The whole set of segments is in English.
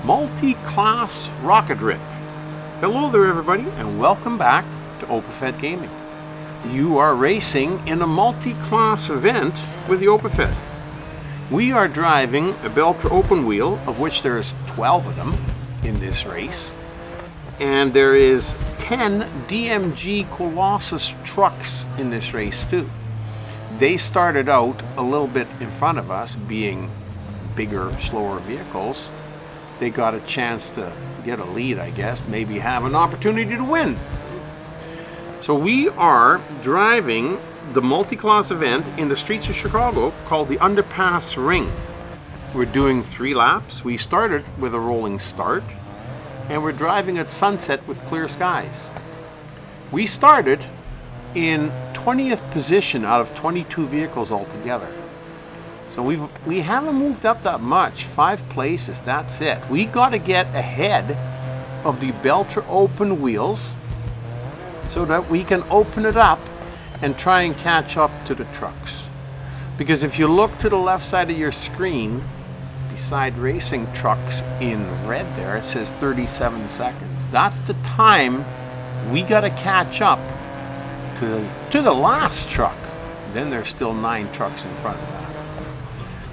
multi-class rocket rip. Hello there everybody and welcome back to OpenFed Gaming. You are racing in a multi-class event with the OpenFed. We are driving a Beltra open wheel, of which there is 12 of them in this race. And there is 10 DMG Colossus trucks in this race too. They started out a little bit in front of us, being bigger, slower vehicles. They got a chance to get a lead, I guess, maybe have an opportunity to win. So we are driving the multi-class event in the streets of Chicago called the Underpass Ring. We're doing 3 laps. We started with a rolling start and we're driving at sunset with clear skies. We started in 20th position out of 22 vehicles altogether. So we haven't moved up that much, 5 places, that's it. We got to get ahead of the Beltra open wheels so that we can open it up and try and catch up to the trucks. Because if you look to the left side of your screen, beside racing trucks in red there, it says 37 seconds. That's the time we got to catch up to the last truck. Then there's still 9 trucks in front of that.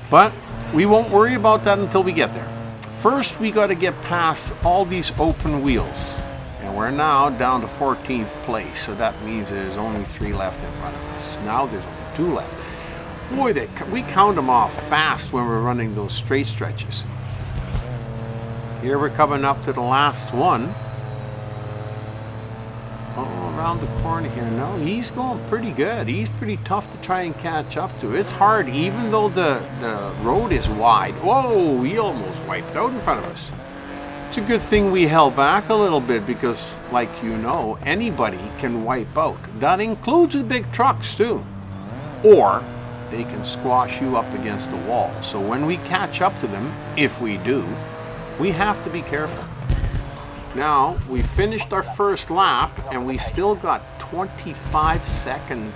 But we won't worry about that until we get there. First, we got to get past all these open wheels. And we're now down to 14th place. So that means there's only 3 left in front of us. Now there's only 2 left. Boy, we count them off fast when we're running those straight stretches. Here we're coming up to the last one. Oh, around the corner here. No, he's going pretty good. He's pretty tough to try and catch up to. It's hard, even though the road is wide. Whoa, he almost wiped out in front of us. It's a good thing we held back a little bit because, like you know, anybody can wipe out. That includes the big trucks too. Or they can squash you up against the wall. So when we catch up to them, if we do, we have to be careful. Now, we finished our first lap and we still got 25 seconds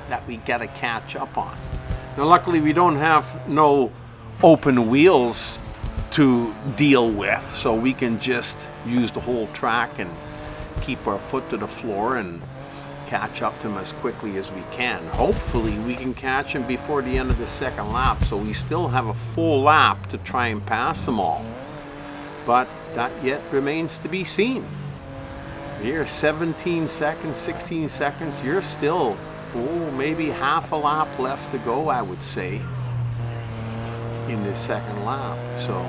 that we gotta catch up on. Now, luckily we don't have no open wheels to deal with, so we can just use the whole track and keep our foot to the floor and catch up to them as quickly as we can. Hopefully we can catch them before the end of the second lap, so we still have a full lap to try and pass them all. But that yet remains to be seen. Here, 17 seconds, 16 seconds, you're still, maybe half a lap left to go, I would say, in the second lap. So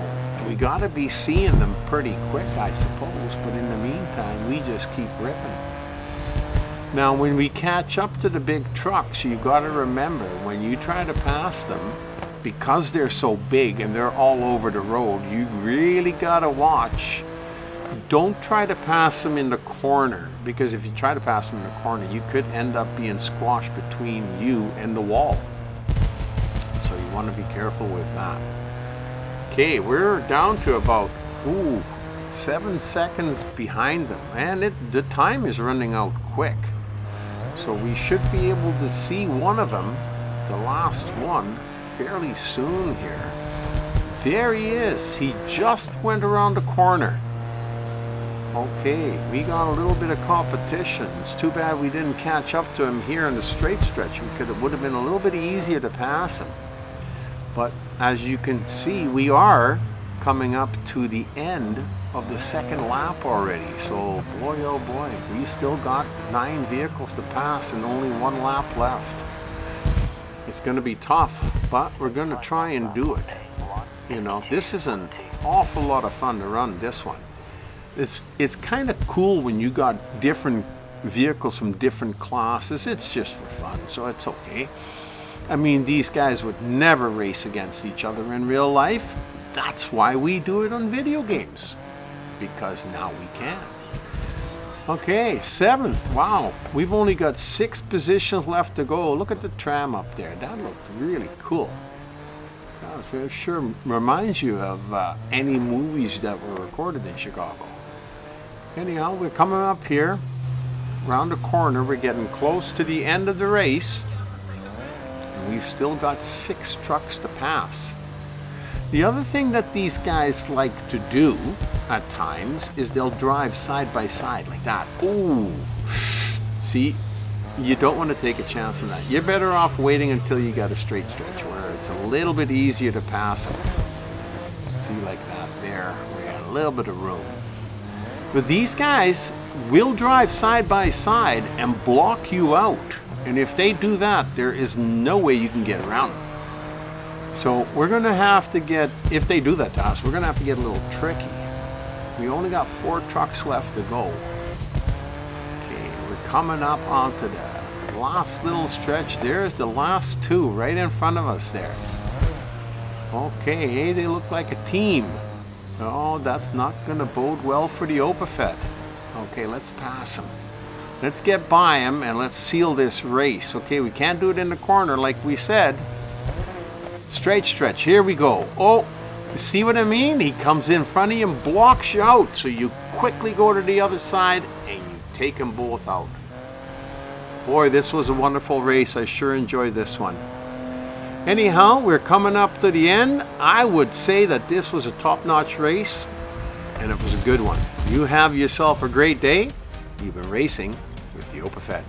we got to be seeing them pretty quick, I suppose, but in the meantime, we just keep ripping. Now, when we catch up to the big trucks, you got to remember, when you try to pass them, because they're so big and they're all over the road, you really got to watch. Don't try to pass them in the corner, because if you try to pass them in the corner, you could end up being squashed between you and the wall. So you want to be careful with that. Okay, we're down to about 7 seconds behind them, and the time is running out quick. So we should be able to see one of them, the last one, fairly soon here. There he is. He just went around the corner. Okay, we got a little bit of competition. It's too bad we didn't catch up to him here in the straight stretch. It would have been a little bit easier to pass him. But as you can see, we are coming up to the end of the second lap already. So boy, oh boy, we still got 9 vehicles to pass and only 1 lap left. It's going to be tough, but we're going to try and do it. You know, this is an awful lot of fun to run this one. It's kind of cool when you got different vehicles from different classes. It's just for fun, so it's okay. I mean, these guys would never race against each other in real life. That's why we do it on video games, because now we can. Okay, 7th. Wow, we've only got 6 positions left to go. Look at the tram up there. That looked really cool. That sure reminds you of any movies that were recorded in Chicago. Anyhow, we're coming up here around the corner. We're getting close to the end of the race. And we've still got 6 trucks to pass. The other thing that these guys like to do at times is they'll drive side by side like that. Ooh, see, you don't want to take a chance on that. You're better off waiting until you got a straight stretch where it's a little bit easier to pass them. See, like that there, we got a little bit of room. But these guys will drive side by side and block you out. And if they do that, there is no way you can get around them. So we're going to have to get, if they do that to us, we're going to have to get a little tricky. We only got 4 trucks left to go. Okay, we're coming up onto the last little stretch. There's the last 2 right in front of us there. Okay, hey, they look like a team. Oh, that's not going to bode well for the Opafet. Okay, let's pass them. Let's get by him and let's seal this race. Okay, we can't do it in the corner like we said. Straight stretch, here we go. Oh, see what I mean? He comes in front of you and blocks you out. So you quickly go to the other side and you take them both out. Boy, this was a wonderful race. I sure enjoyed this one. Anyhow, we're coming up to the end. I would say that this was a top-notch race and it was a good one. You have yourself a great day. You've been racing with the Opafet.